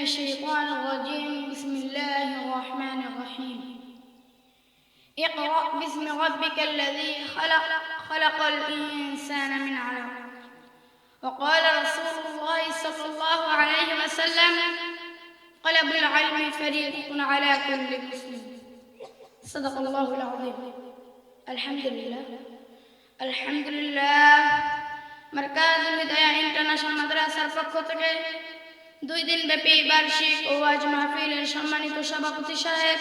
الشيطان الرجيم بسم الله الرحمن الرحيم اقرأ باسم ربك الذي خلق الإنسان من علق وقال رسول الله صلى الله عليه وسلم طلب العلم فريضة على كل مسلم صدق الله العظيم الحمد لله Markazul Hidaya international মাদ্রাসার পক্ষ থেকে 2 দিন ব্যাপী বার্ষিক ওয়াজ মাহফিলের সম্মানিত সভাপতি সাহেব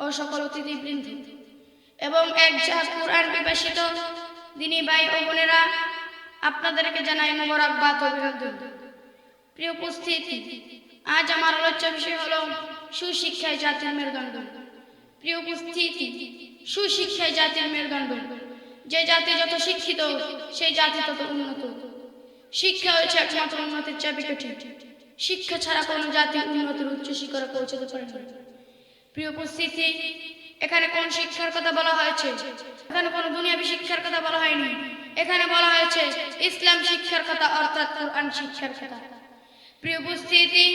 ও সকল অতিথিবৃন্দ এবং একজাত কুরআন বিভাষিত দিনী ভাই ও বোনেরা, আপনাদেরকে জানাই মোবারকবাদ ও অভিনন্দন। প্রিয় উপস্থিতি, আজ আমার আলোচ্য বিষয় হলো সুশিক্ষায় জাতির মেরুদণ্ড। প্রিয় উপস্থিতি, সুশিক্ষায় জাতির মেরুদণ্ড। যে জাতি যত শিক্ষিত সেই জাতি তত উন্নত। শিক্ষা হচ্ছে একমাত্র উন্নতির চাবিকাঠি। শিক্ষা ছাড়া কোনো জাতি উন্নতির উচ্চ শিখরে পৌঁছাতে পারে না। প্রিয় উপস্থিতি, এখানে কোন শিক্ষার কথা বলা হয়েছে? এখানে কোনো দুনিয়াবী শিক্ষার কথা বলা হয়নি। এখানে বলা হয়েছে ইসলাম শিক্ষার কথা, অর্থাৎ কোরআন শিক্ষার কথা। প্রিয় উপস্থিতি,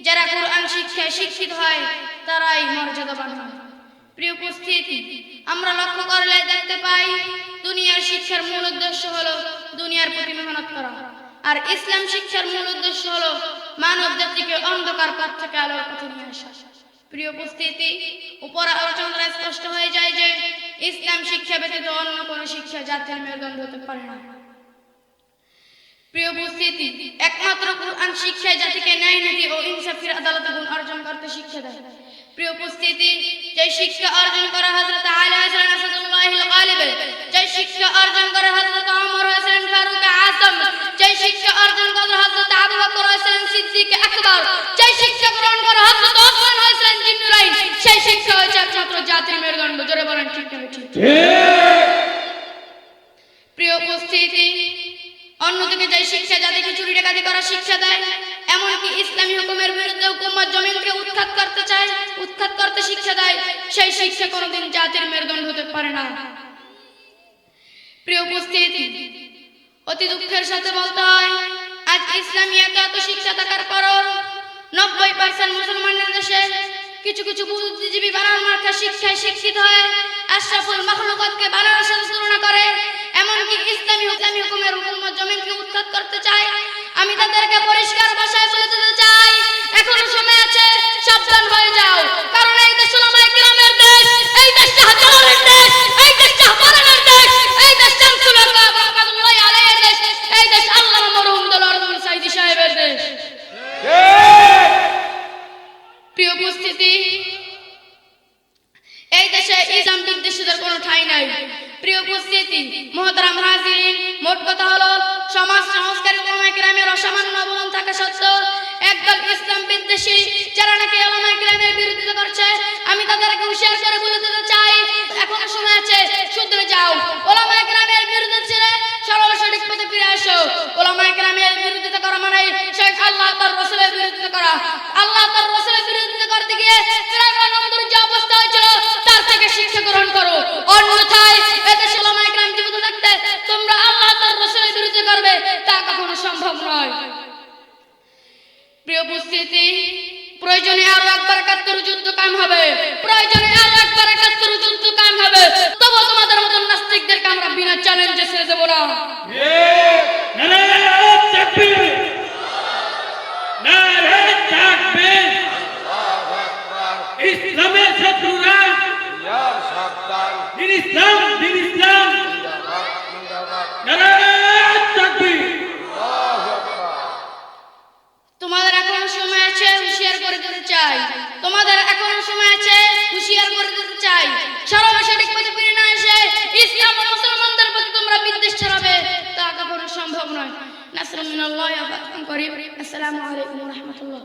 যারা কোরআন শিক্ষায় শিক্ষিত হয় তারাই মর্যাদাবান হয়। প্রিয় উপস্থিতি, আমরা লক্ষ্য করলে দেখতে পাই দুনিয়ার শিক্ষার মূল উদ্দেশ্য হলো দুনিয়ার প্রতি মেহনত করা, আর ইসলাম শিক্ষার মূল উদ্দেশ্য হলো মানব জাতিকে অন্ধকার পথ থেকে আলোর পথে নিয়ে আসা। প্রিয় উপস্থিতি, উপর আলোচনা স্পষ্ট হয়ে যায় যে ইসলাম শিক্ষা ব্যতীত অন্য কোনো শিক্ষা জাতির মেরুদণ্ড হতে পারে না। প্রিয় উপস্থিতি, একমাত্র কোরআন শিক্ষায় জাতিকে ন্যায় নীতি ও ইনসাফের আদালতে গুণ অর্জন করতে শিক্ষা দেয়। প্রিয় উপস্থিতি, যে শিক্ষা অর্জন করে হযরত আলী হযরত আসাদুল্লাহিল গালিব, যে শিক্ষা অর্জন করে হযরত ওমর হয়েছিলেন ফারুক আযম, যে শিক্ষা অর্জন করে হযরত আবু বকর হয়েছিলেন সিদ্দিক আকবর, যে শিক্ষা গ্রহণ করে হযরত ওসমান হয়েছিলেন জিন্নুরাইন, সেই শিক্ষা হচ্ছে একমাত্র জাতির মেরুদণ্ড। জোরে বলেন ঠিক না ঠিক? প্রিয় উপস্থিতি, অন্যদিকে যে শিক্ষা জাতিকে চুরি ডাকাতি করার শিক্ষা দেয়, এমনকি ইসলামী হুকুমের বিরুদ্ধে হুকুমত জমিনকে উৎখাত করতে চায়, উৎখাত করতে শিক্ষা দেয়, সেই শিক্ষা কোনোদিন জাতির মেরুদণ্ড হতে পারে না। প্রিয় উপস্থিতি, অতি দুঃখের সাথে বলতে হয় আজ ইসলামী এত শিক্ষা থাকার পরও 90% মুসলমানদের দেশে কিছু কিছু বুদ্ধিজীবী বানান মার্কা শিক্ষায় শিক্ষিত হয় আশরাফুল মাখলুকাতকে বানানোর সাথে তুলনা করে, এমনকি ইসলামী হুকুমের হুকুমত জমিনকে উৎখাত করতে চায়। আমি তাদেরকে পরিষ্কার ভাষায় বলে দিতে চাই, এখনো সময় আছে, সাবধান হয়ে যাও। কারণ এই দেশ উলামায়ে কিরামের দেশ, এই দেশ শাহজালালের দেশ, এই দেশ শাহপরানের দেশ, এই দেশ শামসুল হক রাহমাতুল্লাহি আলাইহির দেশ, এই দেশ আল্লামা মরহুম দেলোয়ার হোসেন সাঈদী সাহেবের দেশ। প্রিয় উপস্থিতি, এই দেশে ইসলাম বিদ্বেষীদের কোনো ঠাঁই নাই। প্রিয় উপস্থিতি, মুহতারাম হাজিরিন, মোট কথা হলো সমাজ সংস্কারী উলামায়ে কিরামের অসামান্য অবদান থাকা সত্ত্বেও একদল ইসলাম বিদ্বেষী যারা নাকি উলামায়ে কিরামের বিরোধিতা করছে, আমি তাদেরকে হুঁশিয়ার করে বলে দিতে চাই, এখন সময় আছে, শুধরে যাও। উলামায়ে কিরামের বিরোধিতা ছেড়ে সরল সঠিক পথে ফিরে আসো। উলামায়ে কিরামের বিরোধিতা করা মানে শেখ আল্লাহ তার রাসূলের বিরোধিতা করা। আল্লাহ তার রাসূলের বিরোধিতা করতে গিয়ে ফিরআউন নমরুদের যে অবস্থা হয়েছিল তার থেকে শিক্ষা গ্রহণ করো, অন্যথায় এদেশে উলামায়ে কিরাম জীবিত থাকতে তোমরা আল্লাহ তার রাসূলের বিরোধিতা করবে, তা কখনো সম্ভব নয়। প্রিয় উপস্থিতি, প্রয়োজনে আরো একবার ৭১ যুদ্ধ কায়েম হবে, প্রয়োজনে আরো একবার ৭১ যুদ্ধ কায়েম হবে, তবু তোমাদের মতন নাস্তিকদেরকে আমরা বিনা চ্যালেঞ্জে ছেড়ে দেব না। নারায়ে তাকবীর, নারায়ে তাকবীর। আল্লাহু আকবার। ইসলামের শত্রুরা সাবধান, দিন ইসলাম, দিন ইসলাম, নারায়ে তাকবীর। আল্লাহু আকবার। তোমাদের এখনো সময় আছে, হুঁশিয়ার করে দিতে চাই, তোমাদের এখনো সময় আছে, হুঁশিয়ার করে দিতে চাই, সরল সঠিক পথে ফিরে না এসে ইসলাম ও মুসলমানদের প্রতি তোমরা বিদ্বেষ ছড়াবে, তা কখনো সম্ভব নয়। নাসরুম মিনাল্লাহি ওয়া ফাতহুন করিম। আসসালামু আলাইকুম ওয়া রাহমাতুল্লাহ।